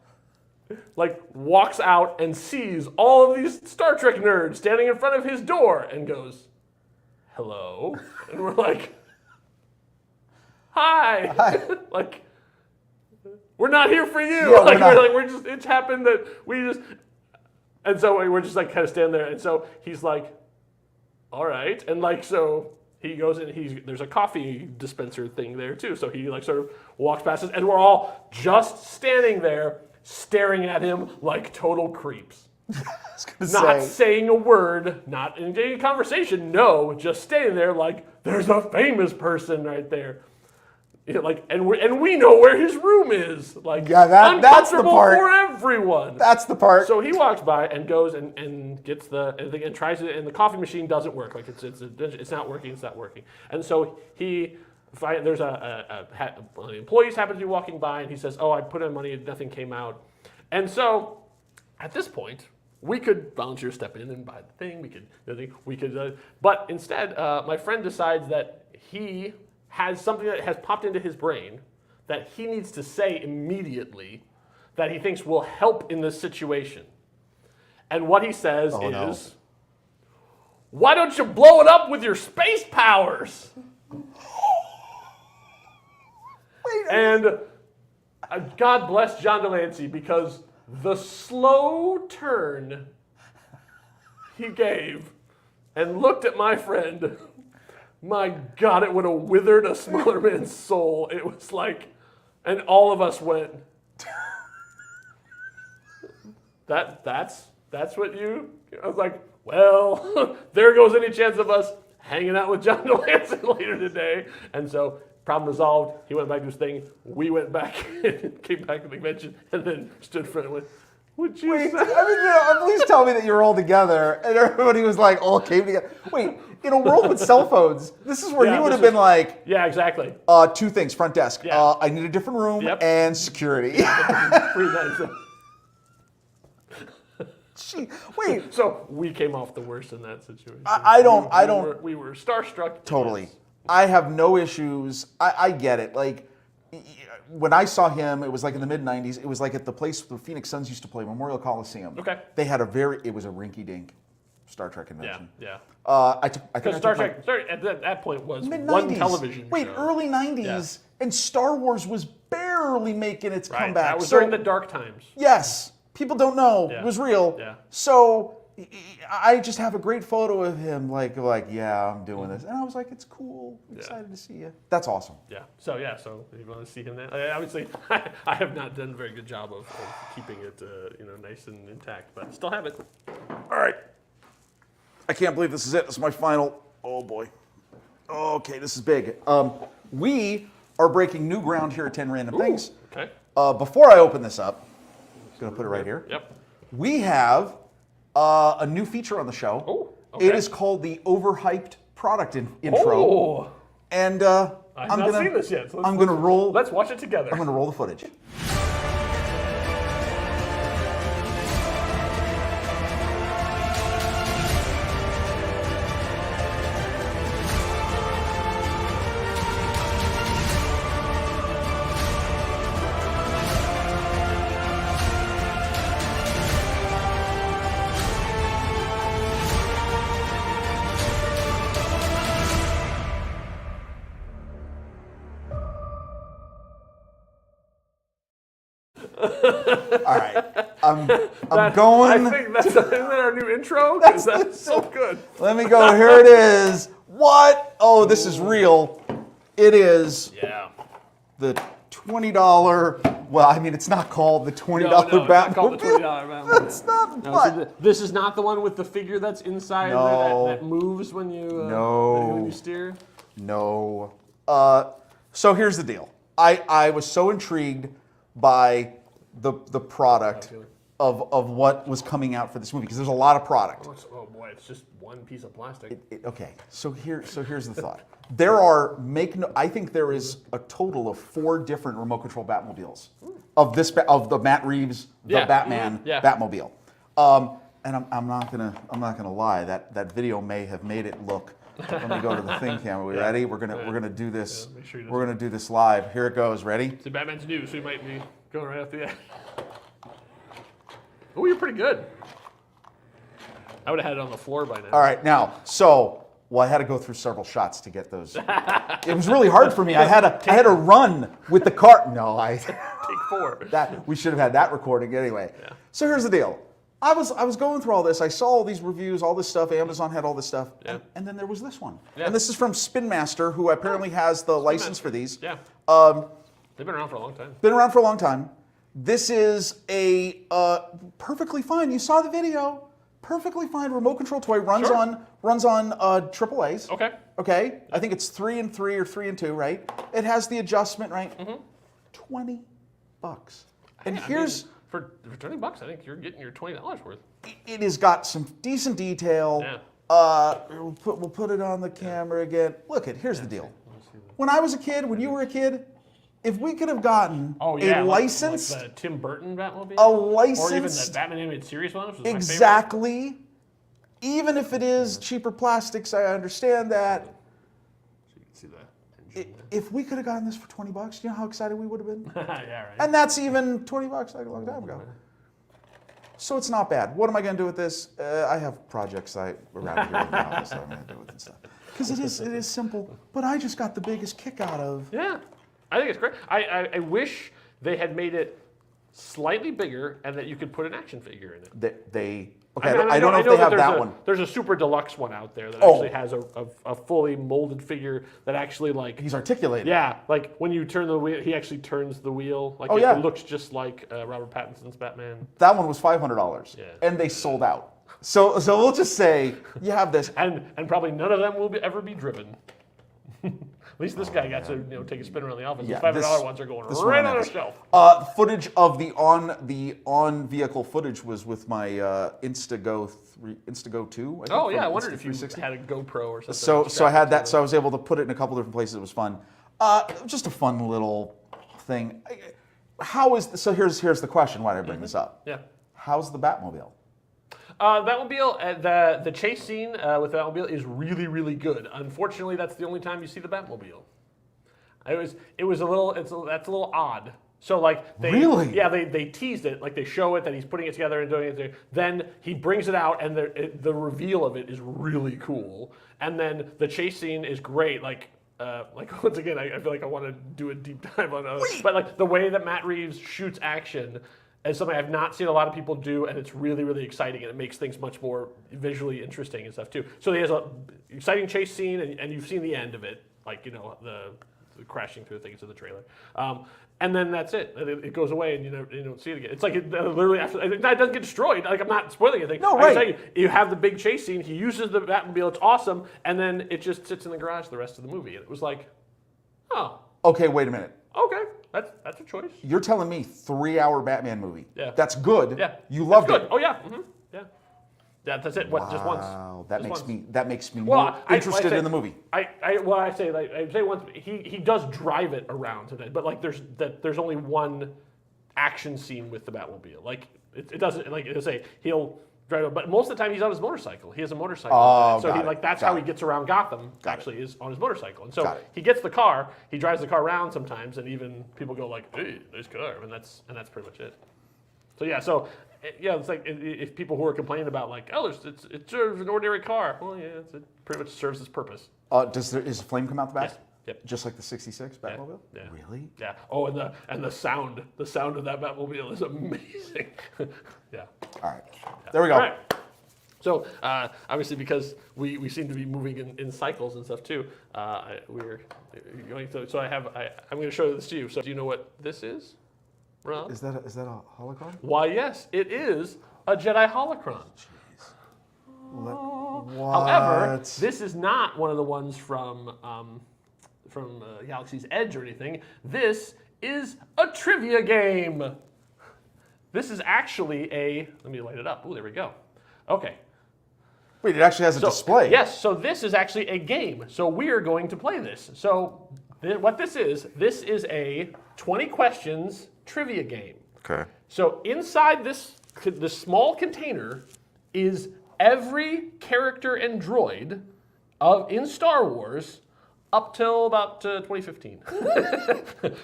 Like walks out and sees all of these Star Trek nerds standing in front of his door and goes, "Hello," and we're like, "Hi." Like, we're not here for you. Yeah, we're just. It's happened that we just, and so we're just like kind of standing there, and so he's like, "All right," and like so. He goes in, there's a coffee dispenser thing there too. So he like sort of walks past us, and we're all just standing there staring at him like total creeps. Not saying a word, not in any conversation, no, just standing there like there's a famous person right there. And we know where his room is. Like that's the part for everyone. That's the part. So he walks by and goes and gets and tries it, and the coffee machine doesn't work. Like it's not working. It's not working. And so there's one of the employees happens to be walking by, and he says, "Oh, I put in money, nothing came out." And so at this point, we could volunteer step in and buy the thing. But instead, my friend decides that he has something that has popped into his brain that he needs to say immediately that he thinks will help in this situation. And what he says is, "Why don't you blow it up with your space powers?" And God bless John Delancey, because the slow turn he gave and looked at my friend, my God, it would have withered a smaller man's soul. It was like, and all of us went, that's what you, I was like, well, there goes any chance of us hanging out with John Delancey later today. And so, problem resolved. He went back to his thing. We went back and came back to the convention, and then stood in front and went, "Would you say?" Please tell me that you were all together, and everybody was like, all came together. Wait, in a world with cell phones, this is where you would have been like, yeah, exactly. 2 things: front desk. Yeah. I need a different room, and security. Pretty nice. Wait. So we came off the worst in that situation. We were starstruck. Totally. Yes. I have no issues. I get it. Like, when I saw him, it was like in the mid-90s. It was like at the place the Phoenix Suns used to play, Memorial Coliseum. Okay. They had it was a rinky-dink Star Trek convention. Yeah. Because Star Trek at that point was mid-90s. one television Wait, show. early 90s, and Star Wars was barely barely making its Right. comeback. That was during the dark times. Yes, people don't know it was real. Yeah. So I just have a great photo of him, like yeah, I'm doing this, and I was like, it's cool. I'm excited to see you. That's awesome. Yeah. So if you want to see him now, obviously I have not done a very good job of keeping it nice and intact, but still have it. All right. I can't believe this is it. This is my final. Oh boy. Okay, this is big. We are breaking new ground here at 10 Random Things. Okay. Before I open this up, I'm gonna put it right here. Yep. We have a new feature on the show. Oh, okay. It is called the Overhyped Product Intro. Oh. And I've not seen this yet. So I'm gonna roll. Let's watch it together. I'm gonna roll the footage. All right, I'm going. I think isn't that our new intro? That's so good. Let me go. Here it is. What? Oh, this is real. It is. Yeah. The $20. Well, I mean, it's not called the $20 No, it's not called the Batmobile. $20 Batmobile. That's not. No, what? so this is not the one with the figure that's inside No. that moves when you when you steer. No. So here's the deal. I was so intrigued by the product of what was coming out for this movie because there's a lot of product. Oh boy, it's just one piece of plastic. Okay, so here's the thought. There are I think there is a total of 4 different remote control Batmobiles of the Matt Reeves Batman Batmobile. And I'm not gonna lie. That video may have made it look. Let me go to the thing camera. We ready? We're gonna do this. Make sure We're gonna do this live. Here it goes. Ready? So Batman's new, so he might be going right off the end. Oh, you're pretty good. I would have had it on the floor by now. All right, now, I had to go through several shots to get those. It was really hard for me. I had to run with the cart. No, Take 4. we should have had that recording anyway. Yeah. So here's the deal. I was going through all this. I saw all these reviews, all this stuff. Amazon had all this stuff, and then there was this one. Yeah. And this is from Spin Master, who apparently has the license for these. Yeah. They've been around for a long time. Been around for a long time. This is a perfectly fine. You saw the video. Perfectly fine remote control toy. Runs on AAA's. Okay. Okay. I think it's 3 and 3 or 3 and 2, right? It has the adjustment, right? $20. And here's. For $20, I think you're getting your $20 worth. It has got some decent detail. Yeah. We'll put it on the camera again. Look, here's the deal. When I was a kid, when you were a kid, if we could have gotten a licensed, like the Tim Burton Batmobile, a licensed, or even the Batman animated series one, which was exactly. My favorite. Even if it is cheaper plastics, I understand that. So you can see that. If we could have gotten this for $20, you know how excited we would have been? Yeah, right. And that's even $20 like a long time ago. So it's not bad. What am I going to do with this? I have projects around here in the office that I'm going to do with it and stuff. Because it is simple, but I just got the biggest kick out of. Yeah, I think it's great. I wish they had made it slightly bigger and that you could put an action figure in it. I don't know if they have that one. There's a super deluxe one out there that actually has a fully molded figure that actually He's articulated. Yeah, like when you turn the wheel, he actually turns the wheel. Like it looks just like Robert Pattinson's Batman. That one was $500, and they sold out. So we'll just say you have this, and probably none of them will ever be driven. At least this guy got to take a spin around the office. Yeah, the $500 ones are going right on the shelf. Footage of the on vehicle footage was with my Instago 2. I wondered if you had a GoPro or something. So I had that. So I was able to put it in a couple different places. It was fun. Just a fun little thing. So here's the question. Why did I bring this up? Yeah. How's the Batmobile? Batmobile, the chase scene with the Batmobile is really, really good. Unfortunately, that's the only time you see the Batmobile. That's a little odd. So they teased it, like they show it that he's putting it together and doing it there. Then he brings it out, and the reveal of it is really cool. And then the chase scene is great. Like like once again, I feel like I want to do a deep dive on, but like the way that Matt Reeves shoots action is something I've not seen a lot of people do, and it's really, really exciting, and it makes things much more visually interesting and stuff too. So he has an exciting chase scene, and you've seen the end of it, like the crashing through things in the trailer. And then that's it. It goes away, and you don't see it again. It's like literally after it doesn't get destroyed. Like I'm not spoiling anything. No, I right. can tell you have the big chase scene. He uses the Batmobile. It's awesome, and then it just sits in the garage the rest of the movie. And it was like, oh. Okay, wait a minute. Okay, that's a choice. You're telling me 3-hour Batman movie? Yeah. That's good. Yeah. You loved it. Oh yeah. Mm-hmm. Yeah. That's it. What? Just once. Wow, Just that makes me more interested in the movie. I say once he does drive it around today, but like there's only one action scene with the Batmobile. Like it doesn't like it'll say he'll drive it, but most of the time he's on his motorcycle. He has a motorcycle. Oh, so that's how he it. gets around Gotham. Got actually, is on his motorcycle, and so Got it. he gets the car. He drives the car around sometimes, and even people go like, "Hey, nice car," and that's pretty much it. So yeah, it's like if people who are complaining about like, oh, it serves an ordinary car. Well, yeah, it pretty much serves its purpose. Is a flame come out the back? Yes. Yep. Just like the '66 Batmobile? Yeah. Really? Yeah. Oh, and the sound of that Batmobile is amazing. Yeah. All right. There we go. All right. So obviously, because we seem to be moving in cycles and stuff too, we're going to. So I'm going to show this to you. So do you know what this is, Rob? Is that a holocron? Why, yes, it is a Jedi holocron. What? However, this is not one of the ones from Galaxy's Edge or anything. This is a trivia game. This is actually let me light it up. Oh, there we go. Okay. Wait, it actually has a display. Yes, so this is actually a game. So we are going to play this. So what this is a 20 questions trivia game. Okay. So inside this small container is every character and droid in Star Wars up till about 2015.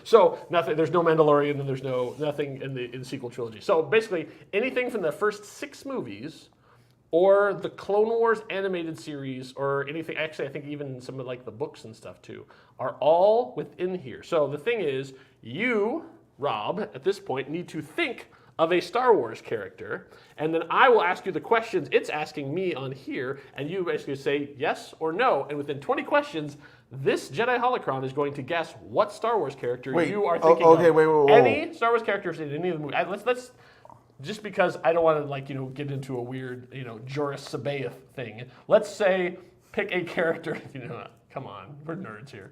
So nothing. There's no Mandalorian, and there's nothing in the sequel trilogy. So basically, anything from the first 6 movies, or the Clone Wars animated series, or anything. Actually, I think even some of like the books and stuff too are all within here. So the thing is, you, Rob, at this point need to think of a Star Wars character, and then I will ask you the questions it's asking me on here, and you basically say yes or no, and within 20 questions, this Jedi holocron is going to guess what Star Wars character you are thinking of. Wait. Any Star Wars characters in any of the movies. Let's just because I don't want to get into a weird Joris Sabaeith thing. Let's say pick a character. Come on, we're nerds here.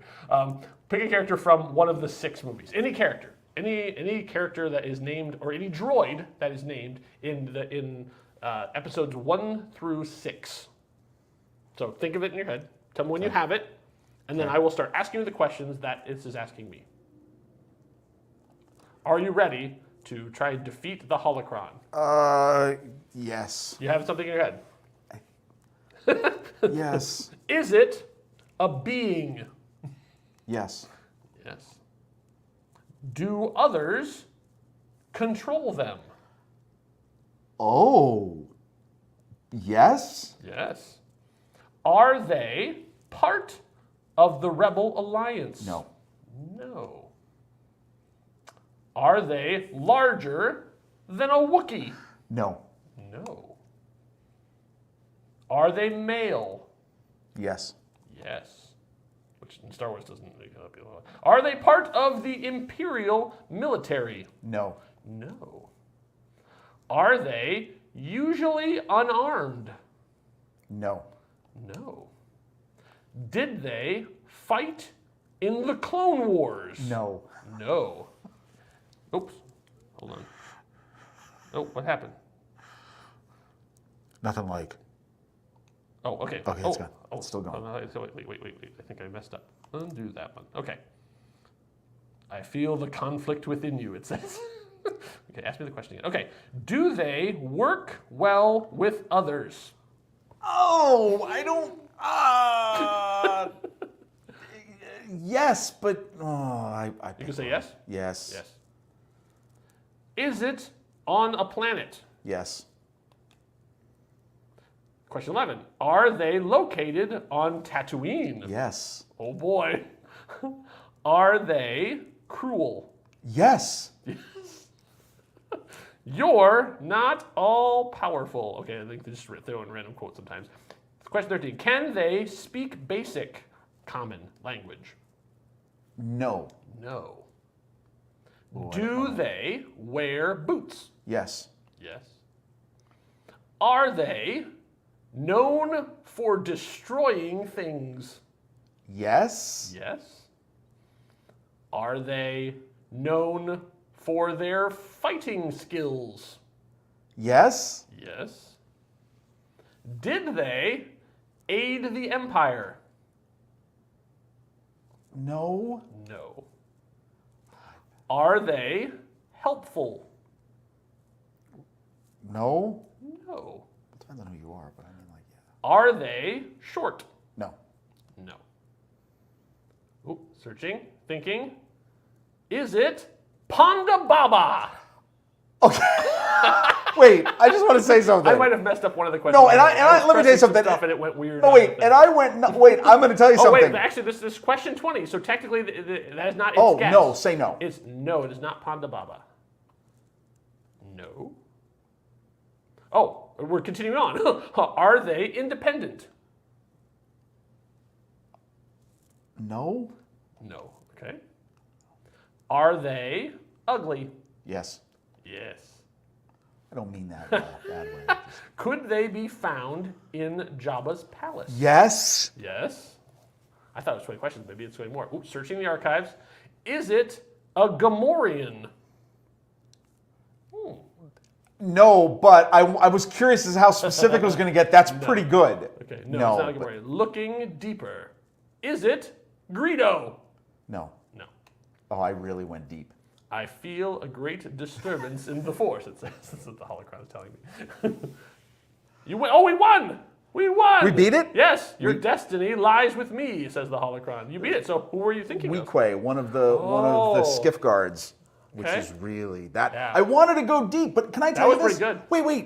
Pick a character from one of the 6 movies. Any character. Any character that is named, or any droid that is named in episodes 1 through 6. So think of it in your head. Tell me when you have it, and then I will start asking you the questions that this is asking me. Are you ready to try and defeat the holocron? Yes. You have something in your head? Yes. Is it a being? Yes. Yes. Do others control them? Oh. Yes. Yes. Are they part of the Rebel Alliance? No. No. Are they larger than a Wookiee? No. No. Are they male? Yes. Yes. Which in Star Wars doesn't make it up. Are they part of the Imperial military? No. No. Are they usually unarmed? No. No. Did they fight in the Clone Wars? No. No. Oops. Hold on. Oh, what happened? Nothing like. Oh, okay. Okay, it's gone. It's still going. So wait. I think I messed up. Undo that one. Okay. I feel the conflict within you, it says. Okay, ask me the question again. Okay. Do they work well with others? Oh, I don't. Yes, but I You can say yes? Yes. Yes. Is it on a planet? Yes. Question 11. Are they located on Tatooine? Yes. Oh boy. Are they cruel? Yes. You're not all powerful. Okay, I think they just throw in random quotes sometimes. Question 13. Can they speak basic common language? No. No. Ooh, Do they wear boots? Yes. Yes. Are they known for destroying things? Yes. Yes. Are they known for their fighting skills? Yes. Yes. Did they aid the Empire? No. No. Are they helpful? No. No. It depends on who you are, but I mean, like, yeah. Are they short? No. No. Ooh, searching, thinking. Is it Ponda Baba? Okay. Wait, I just want to say something. I might have messed up one of the questions. No, and I let me tell you something. Stuff and it went weird. No, wait, and I went. No, wait, I'm going to tell you Oh something. wait, actually, this is question 20. So technically, that is not. Its Oh guess. no, say no. It's no. It is not Ponda Baba. No. Oh, we're continuing on. Are they independent? No. No. Okay. Are they ugly? Yes. Yes. I don't mean that in a bad way. Just- Could they be found in Jabba's palace? Yes. Yes. I thought it was 20 questions. Maybe it's 20 more. Ooh, searching the archives. Is it a Gamorrean? No, but I was curious as to how specific it was going to get. That's pretty good. Okay, no, it's not a Gamorrean. Looking deeper. Is it Greedo? No. No. Oh, I really went deep. I feel a great disturbance in the Force, it says. That's what the holocron is telling me. You win. Oh, we won! We won! We beat it? Yes, your destiny lies with me, says the holocron. You beat it, so who were you thinking of? Weequay, one of the skiff guards, which is really that. Yeah. I wanted to go deep, but can I tell That you was this? pretty good. Wait.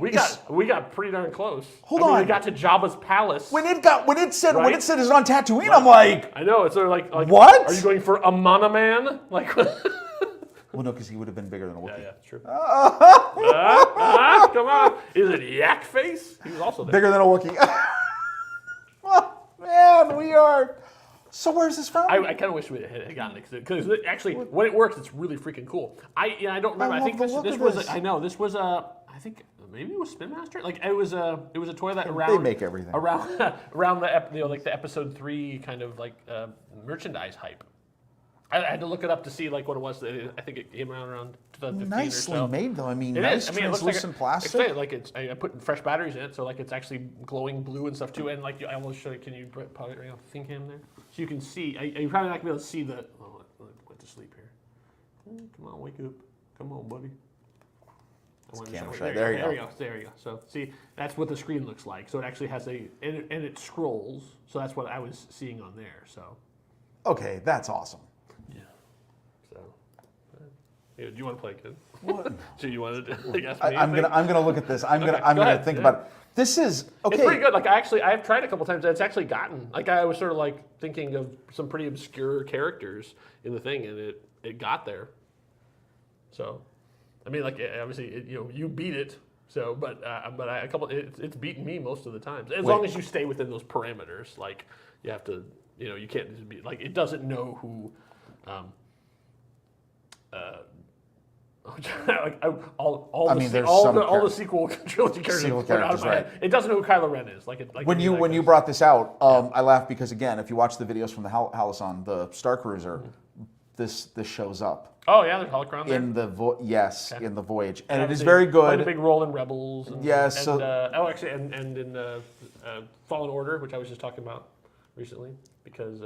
We got pretty darn close. Hold I mean, on. We got to Jabba's palace. When it said Right? it's on Tatooine, I'm like, I know, it's sort of like what? Are you going for a monoman? Like well, no, because he would have been bigger than a Wookiee. Yeah, true. Come on. Is it Yak Face? He was also there. Bigger than a Wookiee. Oh, man, we are. So where's this from? I kind of wish we had gotten it because actually, when it works, it's really freaking cool. I don't remember. I think this was. I know this was a. I think maybe it was Spin Master. Like it was a toy that around. They make everything around the like the episode 3 kind of like merchandise hype. I had to look it up to see like what it was. I think it came out around 2015 Nicely or so. made though. I mean, It nice is. I mean, it looks translucent plastic. Explain it, like it's. I put fresh batteries in it, so like it's actually glowing blue and stuff too. And like I almost show you. Can you put it right off the thing cam there, so you can see? You're probably not gonna be able to see the. Oh, I went to sleep here. Come on, wake up. Come on, buddy. There you go. There you go. So see, that's what the screen looks like. So it actually has and it scrolls. So that's what I was seeing on there. So. Okay, that's awesome. Yeah. So. Yeah, do you want to play a kid? What? So you wanted to ask me? I'm gonna look at this. I'm gonna think about it. This is okay. It's pretty good. Like I've tried a couple times. And it's actually gotten like I was sort of like thinking of some pretty obscure characters in the thing, and it got there. So, I mean, like obviously, you beat it. So, but it's beaten me most of the times. As long as you stay within those parameters, like you have to, you can't just be like it doesn't know who. Like all the sequel trilogy characters. Right. It doesn't know who Kylo Ren is. When you brought this out, I laughed because again, if you watch the videos from the Halcyon, the Star Cruiser, this shows up. Oh yeah, there's holocron there. In the in the Voyage, and it is very good. Played a big role in Rebels. And, yes. and in Fallen Order, which I was just talking about recently, because.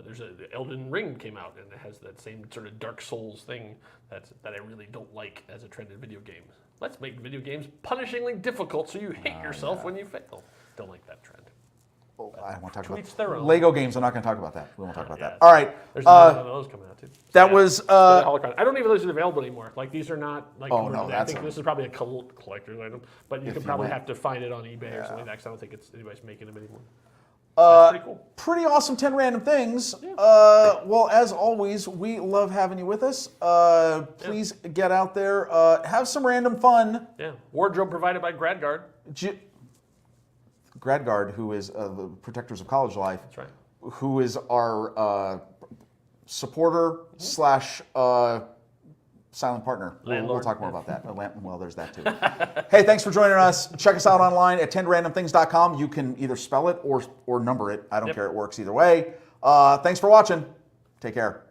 There's the Elden Ring came out, and it has that same sort of Dark Souls thing that I really don't like as a trend in video games. Let's make video games punishingly difficult so you hate yourself when you fail. Don't like that trend. I don't want to talk To about each their own. Lego games. I'm not going to talk about that. We won't talk about Yeah. that. All right. There's another one of those coming out too. That was. Holocron. I don't even know if those are available anymore. Like these are not like. Oh, no, I think this is probably a collector's item, but you can probably went- have to find it on eBay or something like that. 'Cause I don't think anybody's making them anymore. Pretty cool. Pretty awesome 10 random things. Yeah. Well, as always, we love having you with us. Please get out there, have some random fun. Yeah. Wardrobe provided by GradGuard. GradGuard, who is the Protectors of College Life, That's right. who is our supporter slash silent partner. We'll talk more about that. Well, there's that too. Hey, thanks for joining us. Check us out online at 10randomthings.com. You can either spell it or number it. I don't care. It works either way. Thanks for watching. Take care.